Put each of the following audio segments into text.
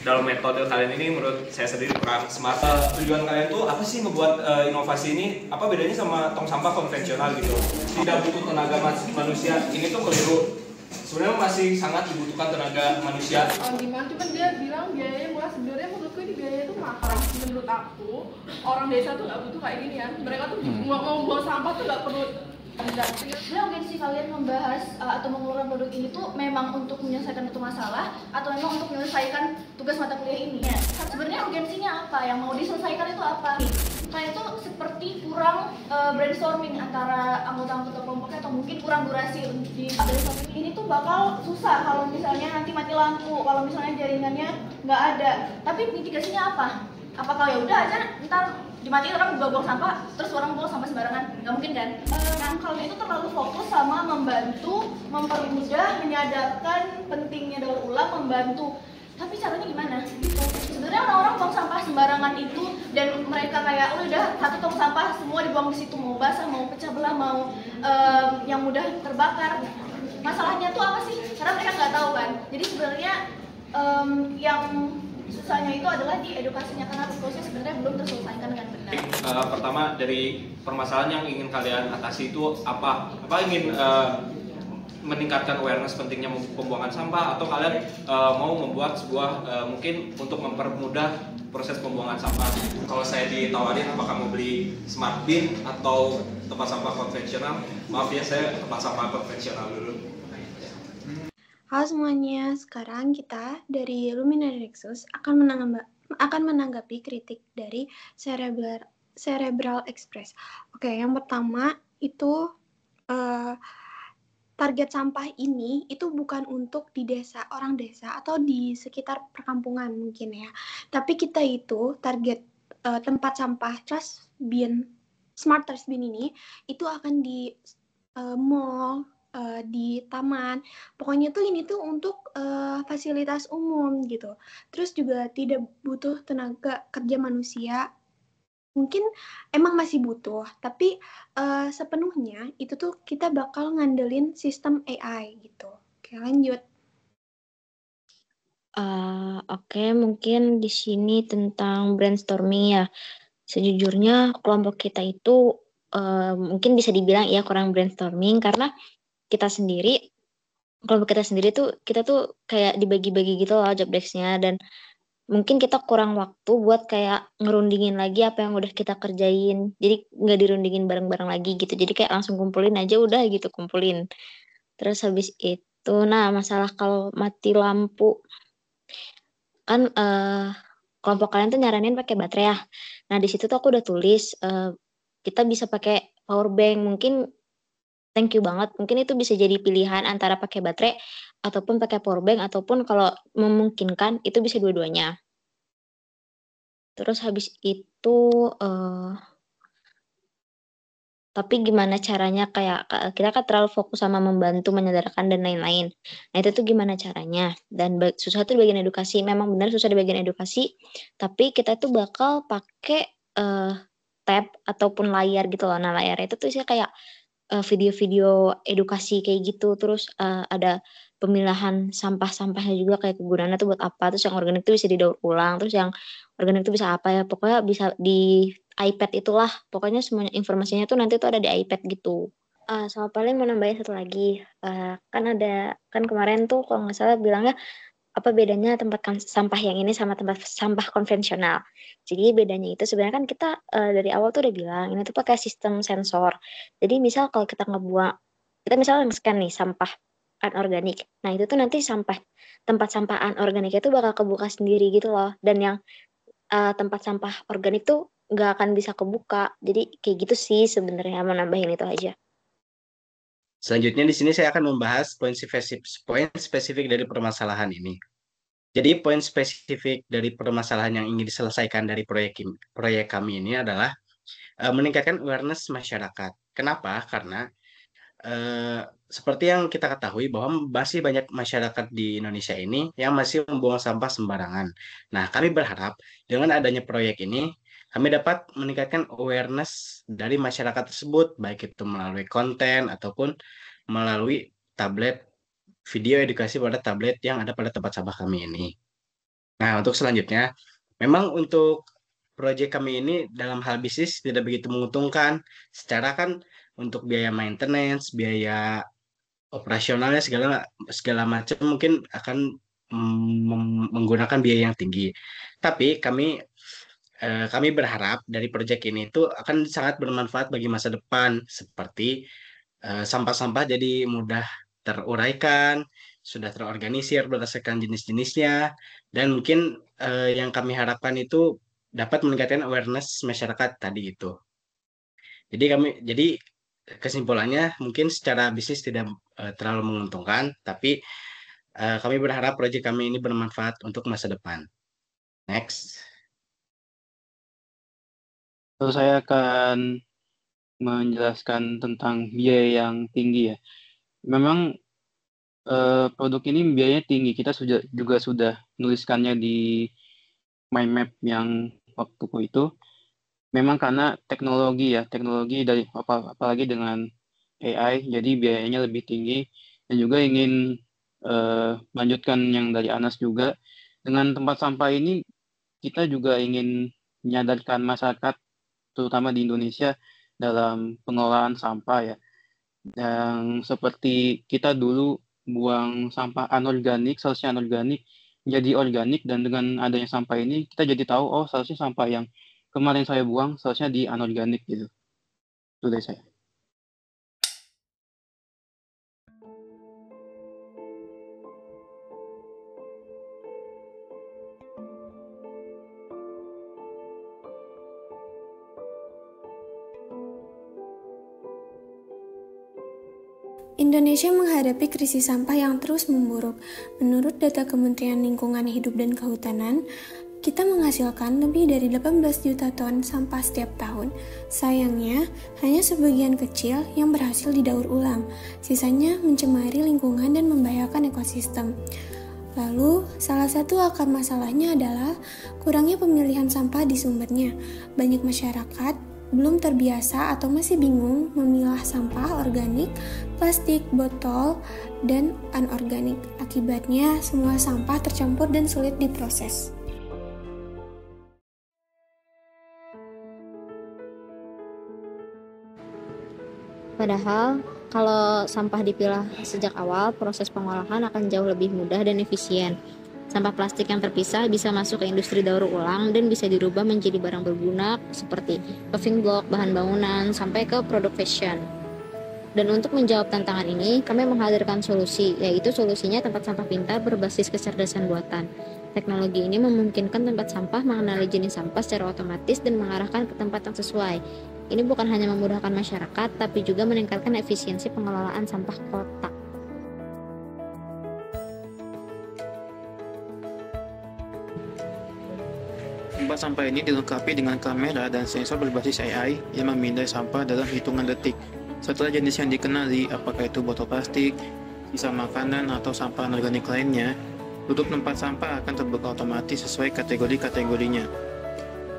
dalam metode kalian ini menurut saya sendiri kurang smart. Tujuan kalian tuh apa sih ngebuat inovasi ini? Apa bedanya sama tong sampah konvensional gitu? Tidak butuh tenaga manusia. Ini tuh keliru. Sebenarnya masih sangat dibutuhkan tenaga manusia. Gimana? Cuman dia bilang biayanya murah. Sebenarnya menurutku ini biayanya tuh mahal. Menurut aku orang desa tuh nggak butuh kayak gini ya. Mereka tuh mau buang sampah tuh nggak perlu. Sebenarnya urgensi kalian membahas atau mengeluarkan produk ini tuh memang untuk menyelesaikan satu masalah atau memang untuk menyelesaikan tugas mata kuliah ini ya? Sebenarnya urgensinya apa? Yang mau diselesaikan itu apa? Kayak itu seperti kurang brainstorming antara anggota-anggota kelompoknya atau mungkin kurang durasi di brainstorming ini tuh bakal susah kalau misalnya nanti mati lampu, kalau misalnya jaringannya nggak ada. Tapi mitigasinya apa? Apakah ya udah aja ntar dimatiin orang buang sampah terus orang buang sampah sembarangan? Nggak mungkin kan? Nah kalau itu terlalu fokus sama membantu mempermudah menyadarkan pentingnya daur ulang, membantu, tapi caranya gimana gitu. Sebenarnya orang-orang buang sampah sembarangan itu dan mereka kayak udah satu tong sampah semua dibuang di situ, mau basah mau pecah belah mau yang mudah terbakar. Masalahnya tuh apa sih? Karena mereka nggak tahu kan. Jadi sebenarnya yang susahnya itu adalah di edukasinya, karena prosesnya sebenarnya belum terselesaikan dengan benar. Pertama dari permasalahan yang ingin kalian atasi itu apa? Apa ingin meningkatkan awareness pentingnya pembuangan sampah, atau kalian mau membuat sebuah mungkin untuk mempermudah proses pembuangan sampah? Kalau saya ditawarin apakah mau beli smart bin atau tempat sampah konvensional, maaf ya saya tempat sampah konvensional dulu. Halo semuanya, sekarang kita dari Lumina Nexus akan menanggapi kritik dari Cerebral Express. Oke, yang pertama itu target sampah ini itu bukan untuk di desa, orang desa atau di sekitar perkampungan mungkin ya. Tapi kita itu target tempat sampah trash bin, smart trash bin ini itu akan di mall, di taman, pokoknya tuh ini tuh untuk fasilitas umum gitu. Terus juga tidak butuh tenaga kerja manusia. Mungkin emang masih butuh, tapi sepenuhnya itu tuh kita bakal ngandelin sistem AI gitu. Oke, lanjut. Oke, mungkin di sini tentang brainstorming ya. Sejujurnya kelompok kita itu mungkin bisa dibilang ya kurang brainstorming karena kelompok kita sendiri tuh kita tuh kayak dibagi-bagi gitu loh job desk-nya, dan mungkin kita kurang waktu buat kayak ngerundingin lagi apa yang udah kita kerjain. Jadi nggak dirundingin bareng-bareng lagi gitu. Jadi kayak langsung kumpulin aja udah gitu, kumpulin. Terus habis itu, nah masalah kalau mati lampu kan kelompok kalian tuh nyaranin pakai baterai ya. Nah di situ tuh aku udah tulis kita bisa pakai power bank. Mungkin thank you banget. Mungkin itu bisa jadi pilihan antara pakai baterai ataupun pakai power bank, ataupun kalau memungkinkan itu bisa dua-duanya. Terus habis itu tapi gimana caranya, kayak kita kan terlalu fokus sama membantu, menyadarkan dan lain-lain. Nah itu tuh gimana caranya? Dan susah tuh di bagian edukasi. Memang benar susah di bagian edukasi. Tapi kita tuh bakal pakai tab ataupun layar gitu loh. Nah layar itu tuh isinya kayak video-video edukasi kayak gitu. Terus ada pemilahan sampah-sampahnya juga, kayak kegunaannya tuh buat apa. Terus yang organik tuh bisa didaur ulang. Terus yang organik tuh bisa apa ya. Pokoknya bisa di iPad itulah. Pokoknya semuanya informasinya tuh nanti tuh ada di iPad gitu. Sama paling mau nambahin satu lagi. Kan kemarin tuh kalau nggak salah bilangnya apa bedanya tempat sampah yang ini sama tempat sampah konvensional. Jadi bedanya itu sebenarnya kan kita dari awal tuh udah bilang ini tuh pakai sistem sensor. Jadi misal kalau kita ngebuang, kita misalnya nge-scan nih sampah anorganik. Nah itu tuh nanti tempat sampah anorganik itu bakal kebuka sendiri gitu loh. Dan yang tempat sampah organik tuh nggak akan bisa kebuka. Jadi kayak gitu sih sebenarnya, mau nambahin itu aja. Selanjutnya di sini saya akan membahas poin spesifik dari permasalahan ini. Jadi poin spesifik dari permasalahan yang ingin diselesaikan dari proyek kami ini adalah meningkatkan awareness masyarakat. Kenapa? Karena seperti yang kita ketahui bahwa masih banyak masyarakat di Indonesia ini yang masih membuang sampah sembarangan. Nah, kami berharap dengan adanya proyek ini, kami dapat meningkatkan awareness dari masyarakat tersebut, baik itu melalui konten ataupun melalui tablet, video edukasi pada tablet yang ada pada tempat sampah kami ini. Nah, untuk selanjutnya, memang untuk proyek kami ini dalam hal bisnis tidak begitu menguntungkan. Secara kan untuk biaya maintenance, biaya operasionalnya segala segala macam mungkin akan menggunakan biaya yang tinggi. Tapi kami berharap dari proyek ini itu akan sangat bermanfaat bagi masa depan, seperti sampah-sampah jadi mudah teruraikan, sudah terorganisir berdasarkan jenis-jenisnya, dan mungkin yang kami harapkan itu dapat meningkatkan awareness masyarakat tadi itu. Jadi kesimpulannya mungkin secara bisnis tidak terlalu menguntungkan, tapi kami berharap proyek kami ini bermanfaat untuk masa depan. Next. Terus saya akan menjelaskan tentang biaya yang tinggi ya. Memang produk ini biayanya tinggi. Kita juga sudah menuliskannya di mind map yang waktu itu. Memang karena teknologi dari apalagi dengan AI, jadi biayanya lebih tinggi. Dan juga ingin melanjutkan yang dari Anas juga, dengan tempat sampah ini kita juga ingin menyadarkan masyarakat, terutama di Indonesia, dalam pengelolaan sampah ya. Yang seperti kita dulu buang sampah anorganik, seharusnya anorganik, menjadi organik, dan dengan adanya sampah ini kita jadi tahu, oh seharusnya sampah yang kemarin saya buang seharusnya di anorganik gitu. Itu dari saya. Indonesia menghadapi krisis sampah yang terus memburuk. Menurut data Kementerian Lingkungan Hidup dan Kehutanan, kita menghasilkan lebih dari 18 juta ton sampah setiap tahun. Sayangnya, hanya sebagian kecil yang berhasil didaur ulang. Sisanya mencemari lingkungan dan membahayakan ekosistem. Lalu, salah satu akar masalahnya adalah kurangnya pemilihan sampah di sumbernya. Banyak masyarakat belum terbiasa atau masih bingung memilah sampah organik, plastik, botol, dan anorganik. Akibatnya, semua sampah tercampur dan sulit diproses. Padahal, kalau sampah dipilah sejak awal, proses pengolahan akan jauh lebih mudah dan efisien. Sampah plastik yang terpisah bisa masuk ke industri daur ulang dan bisa dirubah menjadi barang berguna seperti paving block, bahan bangunan, sampai ke produk fashion. Dan untuk menjawab tantangan ini, kami menghadirkan solusi, yaitu solusinya tempat sampah pintar berbasis kecerdasan buatan. Teknologi ini memungkinkan tempat sampah mengenali jenis sampah secara otomatis dan mengarahkan ke tempat yang sesuai. Ini bukan hanya memudahkan masyarakat, tapi juga meningkatkan efisiensi pengelolaan sampah kota. Tempat sampah ini dilengkapi dengan kamera dan sensor berbasis AI yang memindai sampah dalam hitungan detik. Setelah jenis yang dikenali, apakah itu botol plastik, sisa makanan, atau sampah anorganik lainnya, tutup tempat sampah akan terbuka otomatis sesuai kategori-kategorinya.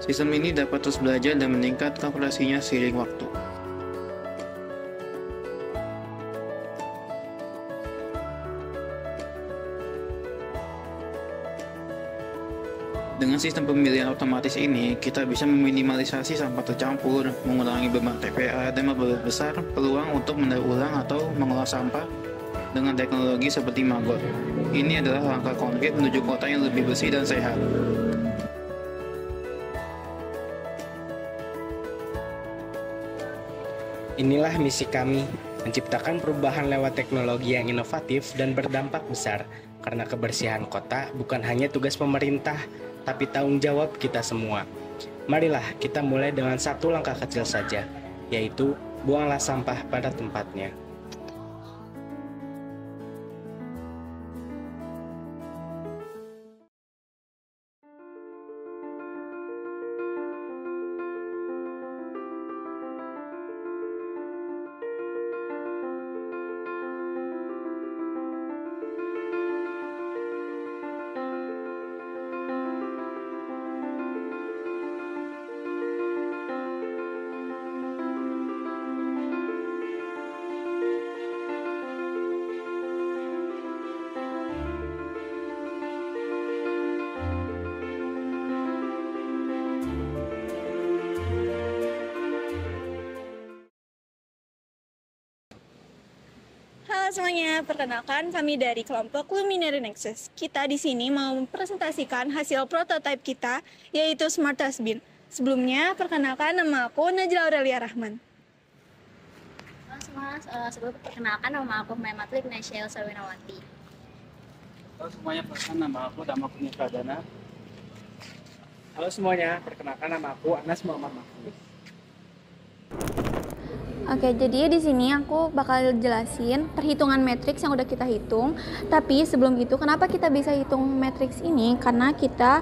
Sistem ini dapat terus belajar dan meningkatkan operasinya seiring waktu. Dengan sistem pemilihan otomatis ini, kita bisa meminimalisasi sampah tercampur, mengurangi beban TPA, dan memperbesar peluang untuk mendaur ulang atau mengolah sampah dengan teknologi seperti Maggot. Ini adalah langkah konkret menuju kota yang lebih bersih dan sehat. Inilah misi kami, menciptakan perubahan lewat teknologi yang inovatif dan berdampak besar, karena kebersihan kota bukan hanya tugas pemerintah, tapi tanggung jawab kita semua. Marilah kita mulai dengan satu langkah kecil saja, yaitu buanglah sampah pada tempatnya. semuanya, perkenalkan kami dari kelompok Luminary Nexus. Kita di sini mau mempresentasikan hasil prototipe kita, yaitu Smart Dustbin. Sebelumnya, perkenalkan nama aku Najla Aurelia Rahman. Halo semua, sebelum perkenalkan nama aku Maimatlik Nesya Sawinawati. Halo semuanya, perkenalkan nama aku Dama Kurnia Pradana. Halo semuanya, perkenalkan nama aku Anas Muhammad Mahfud. Oke, jadi di sini aku bakal jelasin perhitungan matriks yang udah kita hitung. Tapi sebelum itu, kenapa kita bisa hitung matriks ini? Karena kita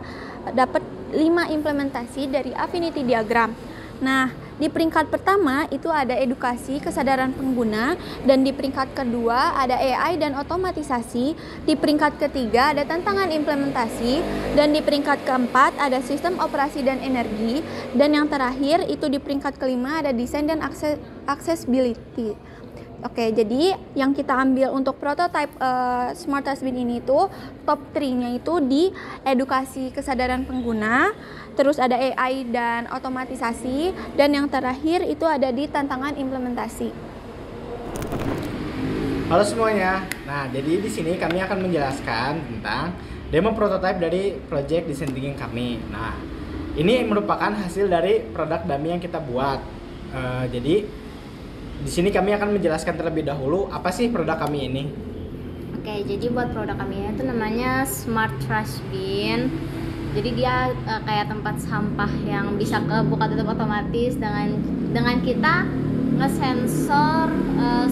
dapat 5 implementasi dari affinity diagram. Nah, di peringkat pertama itu ada edukasi kesadaran pengguna, dan di peringkat kedua ada AI dan otomatisasi, di peringkat ketiga ada tantangan implementasi, dan di peringkat keempat ada sistem operasi dan energi, dan yang terakhir itu di peringkat kelima ada desain dan accessibility. Oke, jadi yang kita ambil untuk prototype Smart Dustbin ini tuh top 3-nya itu di edukasi kesadaran pengguna, terus ada AI dan otomatisasi, dan yang terakhir itu ada di tantangan implementasi. Halo semuanya. Nah, jadi di sini kami akan menjelaskan tentang demo prototype dari project design thinking kami. Nah, ini merupakan hasil dari produk dummy yang kita buat. Jadi di sini kami akan menjelaskan terlebih dahulu apa sih produk kami ini. Oke, jadi buat produk kami itu namanya Smart Trash Bin. Jadi dia kayak tempat sampah yang bisa kebuka tutup otomatis dengan kita ngesensor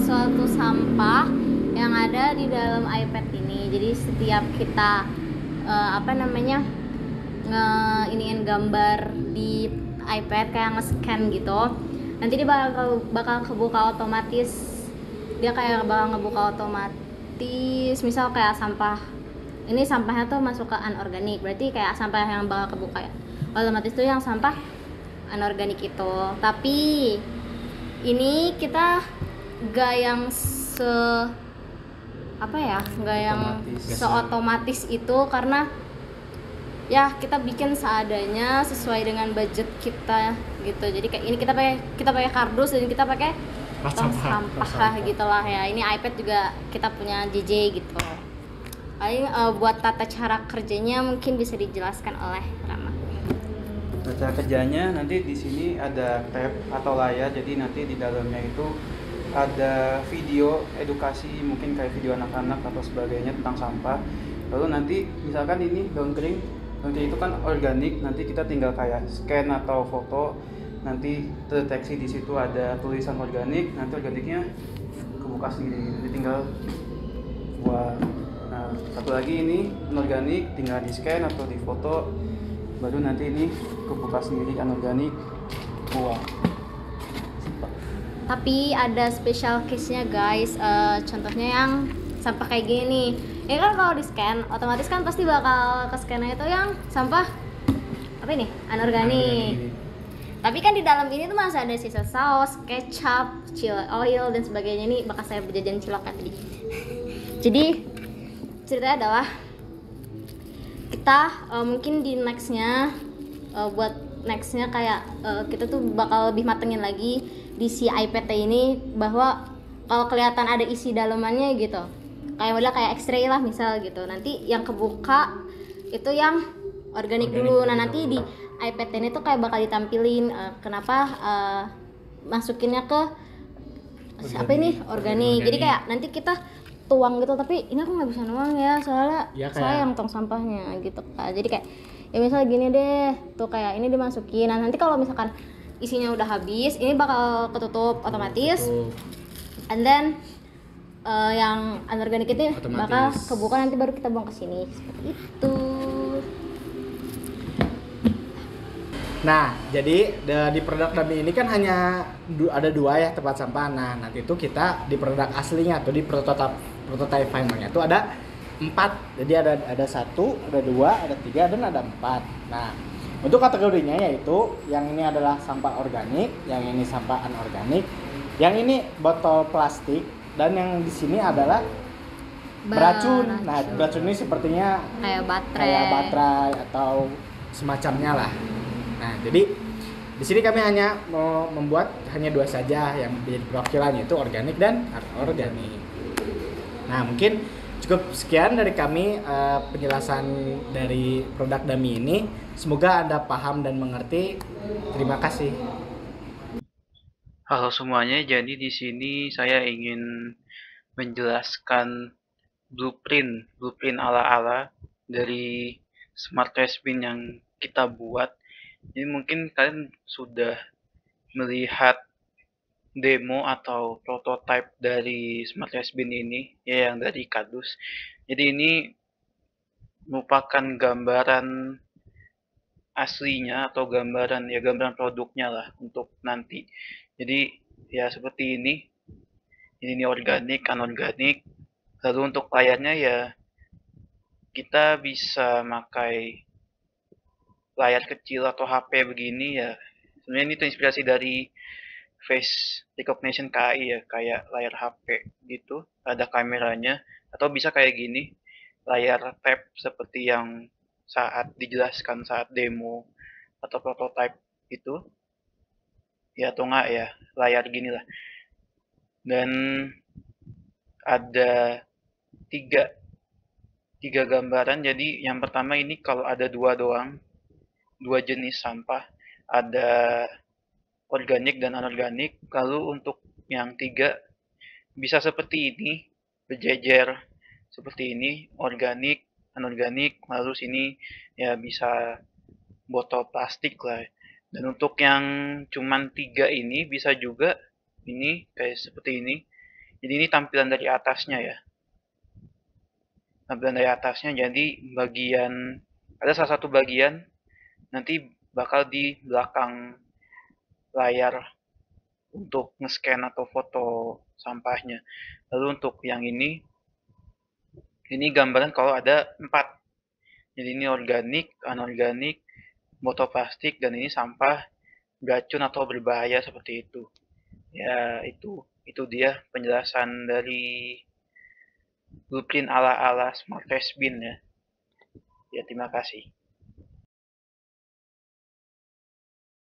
suatu sampah yang ada di dalam iPad ini. Jadi setiap kita iniin gambar di iPad kayak nge-scan gitu, nanti dia bakal kebuka otomatis. Dia kayak bakal ngebuka otomatis, misal kayak sampah ini, sampahnya tuh masuk ke anorganik, berarti kayak sampah yang bakal kebuka ya otomatis tuh yang sampah anorganik itu. Tapi ini kita gak yang seotomatis itu, karena ya kita bikin seadanya sesuai dengan budget kita gitu. Jadi kayak ini kita pakai kardus, dan kita pakai tong sampah gitulah ya. Ini iPad juga kita punya JJ gitu. Paling buat tata cara kerjanya mungkin bisa dijelaskan oleh Rama. Tata cara kerjanya nanti di sini ada tab atau layar, jadi nanti di dalamnya itu ada video edukasi, mungkin kayak video anak-anak atau sebagainya tentang sampah. Lalu nanti misalkan ini daun kering, nanti itu kan organik, nanti kita tinggal kayak scan atau foto, nanti terdeteksi di situ ada tulisan organik, nanti organiknya kebuka sendiri, jadi tinggal buat. Nah, satu lagi ini anorganik, tinggal di scan atau di foto, baru nanti ini kebuka sendiri anorganik, buang. Tapi ada special case-nya guys, contohnya yang sampah kayak gini. Ini kan kalau di scan, otomatis kan pasti bakal ke scan-nya itu yang sampah apa ini? Anorganik. Tapi kan di dalam ini tuh masih ada sisa saus, kecap, chili oil dan sebagainya. Ini bakal saya berjajan cilok kan tadi. Jadi ceritanya adalah kita mungkin di nextnya buat nextnya kayak kita tuh bakal lebih matengin lagi di si iPad ini, bahwa kalau kelihatan ada isi dalamannya gitu, kayak model kayak X-ray lah misal gitu, nanti yang kebuka itu yang organik dulu. Nah nanti di iPad ini tuh kayak bakal ditampilin kenapa masukinnya ke apa ini organik. Jadi kayak nanti kita tuang gitu, tapi ini aku nggak bisa nuang ya soalnya ya, sayang tong sampahnya gitu kan. Jadi kayak ya misal gini deh tuh, kayak ini dimasukin. Nah nanti kalau misalkan isinya udah habis, ini bakal ketutup otomatis, and then yang anorganik itu bakal kebuka, nanti baru kita buang ke sini seperti itu. Nah, jadi di produk dummy ini kan hanya ada 2 ya tempat sampah. Nah, nanti itu kita di produk aslinya atau di prototype finalnya itu ada 4. Jadi ada 1, ada 2, ada 3, dan ada 4. Nah, untuk kategorinya yaitu yang ini adalah sampah organik, yang ini sampah anorganik, yang ini botol plastik, dan yang di sini adalah beracun. Nah, beracun ini sepertinya kayak baterai atau semacamnya lah. Nah, jadi di sini kami hanya mau membuat hanya 2 saja yang menjadi perwakilan, yaitu organik dan anorganik. Nah, mungkin cukup sekian dari kami penjelasan dari produk Dami ini. Semoga Anda paham dan mengerti. Terima kasih. Halo semuanya, jadi di sini saya ingin menjelaskan blueprint ala-ala dari Smart Trash Bin yang kita buat. Jadi mungkin kalian sudah melihat demo atau prototype dari Smart Trash Bin ini, ya yang dari Kadus. Jadi ini merupakan gambaran aslinya atau gambaran produknya lah untuk nanti. Jadi ya seperti ini organik, anorganik. Lalu untuk layarnya ya kita bisa pakai layar kecil atau HP begini ya. Sebenarnya ini terinspirasi dari face recognition KI ya, kayak layar HP gitu, ada kameranya. Atau bisa kayak gini, layar tab seperti yang saat dijelaskan saat demo atau prototype itu. Ya atau enggak ya, layar gini lah. Dan ada tiga gambaran. Jadi yang pertama ini kalau ada dua doang, dua jenis sampah, ada organik dan anorganik. Lalu untuk yang tiga bisa seperti ini, berjejer seperti ini, organik, anorganik. Lalu sini ya bisa botol plastik lah. Dan untuk yang cuman tiga ini bisa juga ini kayak seperti ini. Jadi ini tampilan dari atasnya ya. Tampilan dari atasnya, jadi bagian ada salah satu bagian nanti bakal di belakang layar untuk nge-scan atau foto sampahnya. Lalu untuk yang ini gambaran kalau ada 4. Jadi ini organik, anorganik, botol plastik, dan ini sampah beracun atau berbahaya seperti itu. Ya itu dia penjelasan dari blueprint ala-ala Smart Trash Bin ya. Ya terima kasih.